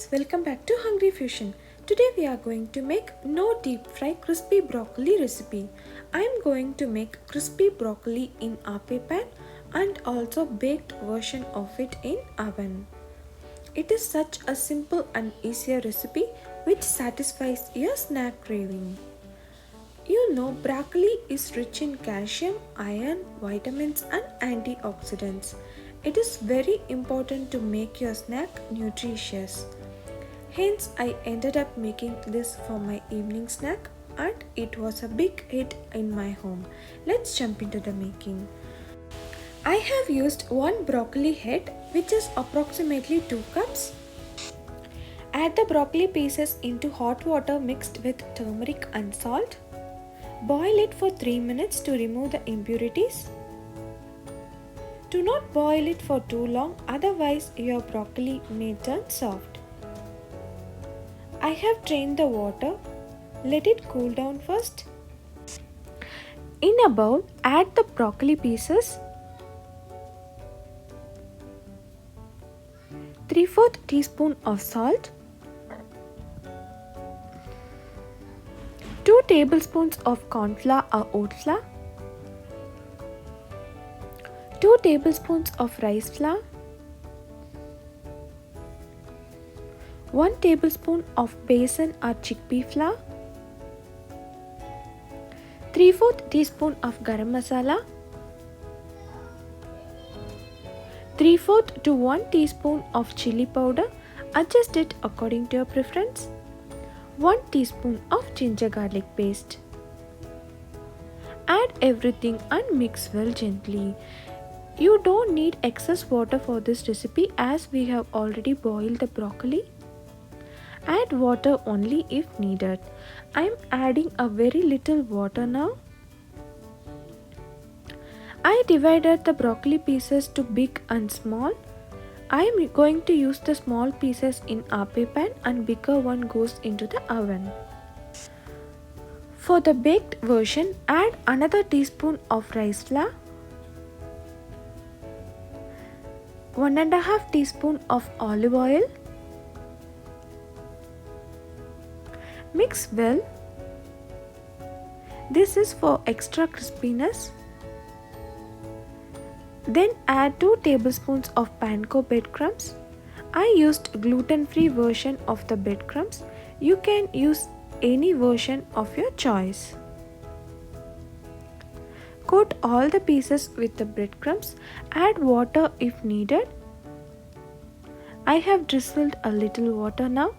guys, welcome back to Hungry Fusion. Today we are going to make no deep fry crispy broccoli recipe. I am going to make crispy broccoli in ape pan and also baked version of it in oven. It is such a simple and easier recipe which satisfies your snack craving. You know, broccoli is rich in calcium, iron, vitamins and antioxidants. It is very important to make your snack nutritious. Hence, I ended up making this for my evening snack and it was a big hit in my home. Let's jump into the making. I have used one broccoli head which is approximately 2 cups. Add the broccoli pieces into hot water mixed with turmeric and salt. Boil it for 3 minutes to remove the impurities. Do not boil it for too long, otherwise your broccoli may turn soft. I have drained the water. Let it cool down first. In a bowl, add the broccoli pieces, 3/4 teaspoon of salt, 2 tablespoons of corn flour or oat flour, 2 tablespoons of rice flour, 1 tablespoon of besan or chickpea flour, 3/4 teaspoon of garam masala, 3/4 to 1 teaspoon of chili powder, adjust it according to your preference, 1 teaspoon of ginger garlic paste. Add everything and mix well gently. You don't need excess water for this recipe as we have already boiled the broccoli. Add water only if needed. I am adding a very little water now. I divided the broccoli pieces to big and small. I am going to use the small pieces in ape pan and bigger one goes into the oven. For the baked version, add another teaspoon of rice flour, 1.5 teaspoon of olive oil. Mix well. This is for extra crispiness. Then add 2 tablespoons of panko breadcrumbs. I used gluten-free version of the breadcrumbs. You can use any version of your choice. Coat all the pieces with the breadcrumbs. Add water if needed. I have drizzled a little water now.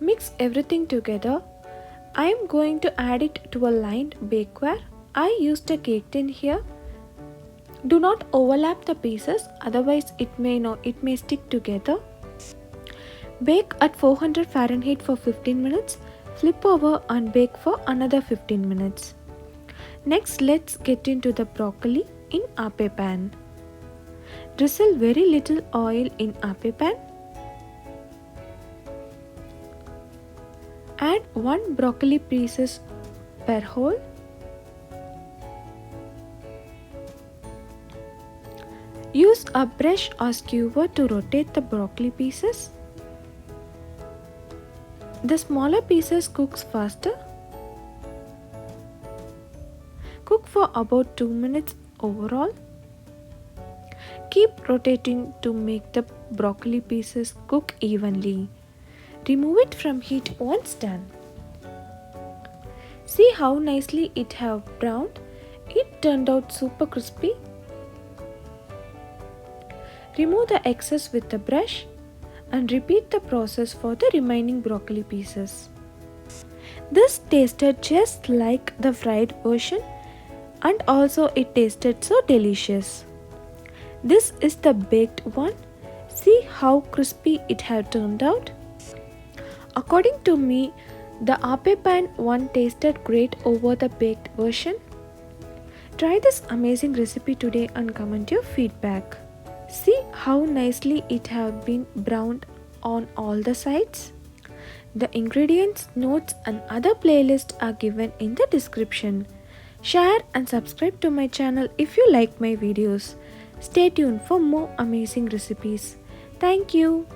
Mix everything together. I am going to add it to a lined bakeware. I used a cake tin here. Do not overlap the pieces, otherwise it may stick together. Bake at 400 Fahrenheit for 15 minutes. Flip over and bake for another 15 minutes. Next, let's get into the broccoli in ape pan. Drizzle very little oil in ape pan. Add 1 broccoli pieces per hole. Use a brush or skewer to rotate the broccoli pieces. The smaller pieces cooks faster. Cook for about 2 minutes overall. Keep rotating to make the broccoli pieces cook evenly. Remove it from heat once done. See how nicely it have browned. It turned out super crispy. Remove the excess with the brush and repeat the process for the remaining broccoli pieces. This tasted just like the fried version and also it tasted so delicious. This is the baked one. See how crispy it had turned out. According to me, the ape pan one tasted great over the baked version. Try this amazing recipe today and comment your feedback. See how nicely it have been browned on all the sides. The ingredients, notes and other playlists are given in the description. Share and subscribe to my channel if you like my videos. Stay tuned for more amazing recipes. Thank you.